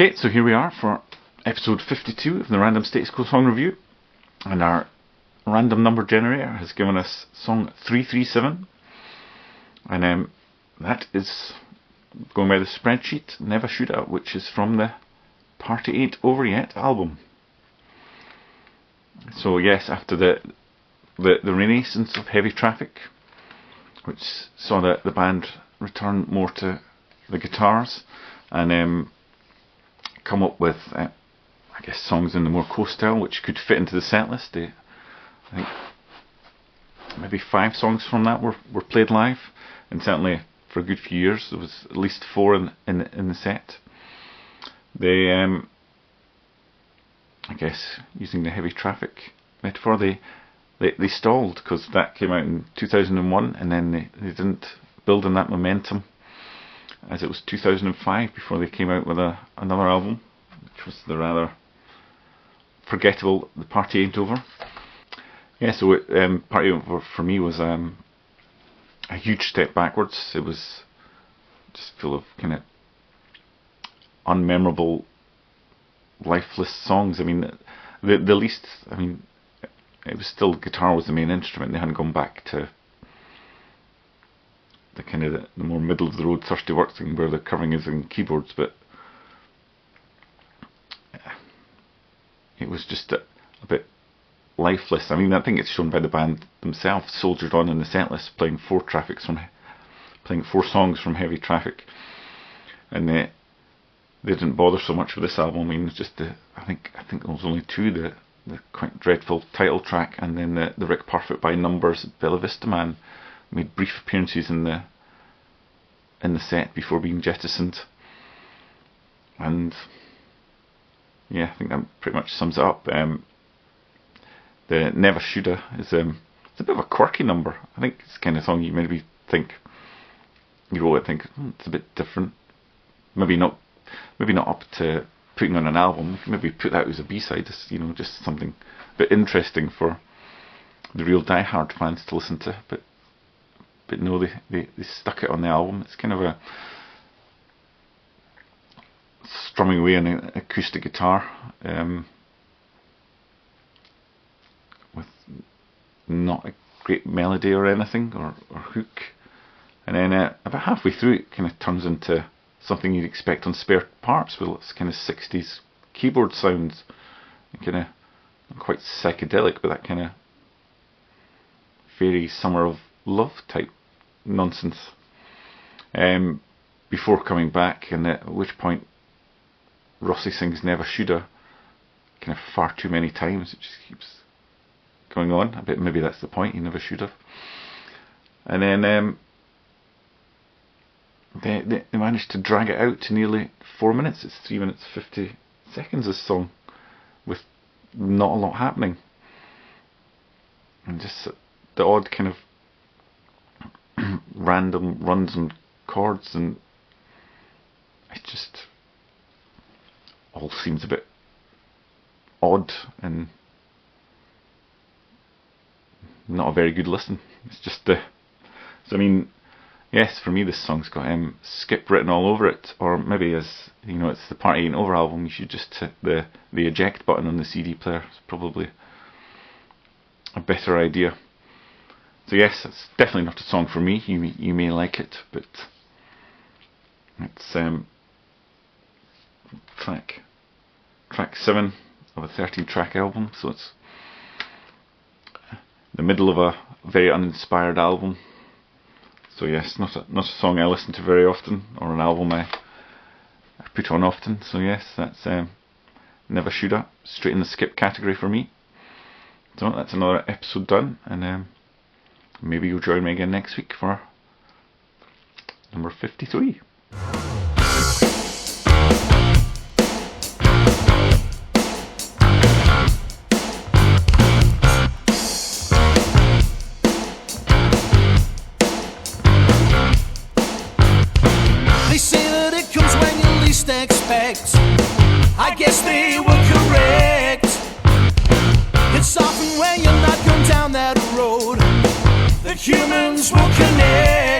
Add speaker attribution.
Speaker 1: Okay, so here we are for episode 52 of the Random Status Quo Song Review, and our random number generator has given us song 337, and that is, going by the spreadsheet, Never Shoulda, which is from the Party Ain't Over Yet album. So yes, after the renaissance of Heavy Traffic, which saw the band return more to the guitars and come up with, I guess, songs in the more coast style which could fit into the set list. I think maybe 5 songs from that were played live, and certainly for a good few years there was at least 4 in the set. They, I guess, using the Heavy Traffic metaphor, they stalled because that came out in 2001, and then they didn't build on that momentum, as it was 2005 before they came out with another album, which was the rather forgettable The Party Ain't Over. Yeah, so Party Ain't Over for me was a huge step backwards. It was just full of kind of unmemorable, lifeless songs. I mean, the least, I mean, it was still, guitar was the main instrument. They hadn't gone back to the kind of the more middle of the road Thirsty Work thing where the covering is in keyboards, but it was just a bit lifeless. I mean, I think it's shown by the band themselves, soldiered on in the setlist, playing 4 songs from Heavy Traffic, and they didn't bother so much with this album. I mean, it's just I think there was only 2, the quite dreadful title track, and then the Rick Parfitt by Numbers Bella Vista Man made brief appearances in the set before being jettisoned. And yeah, I think that pretty much sums it up. The Never Shoulda is it's a bit of a quirky number. I think it's the kind of song you maybe think, you roll it, think it's a bit different. Maybe not up to putting on an album. Maybe put that as a B-side, just something a bit interesting for the real die-hard fans to listen to. But no, they stuck it on the album. It's kind of a strumming away on an acoustic guitar with not a great melody or anything, or hook. And then about halfway through it kind of turns into something you'd expect on Spare Parts, with its kind of 60s keyboard sounds, and kind of quite psychedelic, but that kind of fairy summer of love type nonsense, before coming back, and at which point Rossi sings Never Shoulda kind of far too many times. It just keeps going on a bit. Maybe that's the point, he never should have. And then they managed to drag it out to nearly 4 minutes. It's 3 minutes 50 seconds, this song, with not a lot happening, and just the odd kind of random runs and chords, and it just all seems a bit odd and not a very good listen. It's just so I mean, yes, for me this song's got skip written all over it, or maybe, as you know, it's the Party Ain't Over album, you should just hit the eject button on the CD player. It's probably a better idea. So yes, it's definitely not a song for me. You may like it, but it's track 7 of a 13-track album, so it's the middle of a very uninspired album. So yes, not a song I listen to very often, or an album I put on often. So yes, that's Never Shoulda, straight in the skip category for me. So that's another episode done, and maybe you'll join me again next week for number 53.
Speaker 2: They say that it comes when you least expect. I guess they were correct. It's often when you're not going down that road that humans will connect.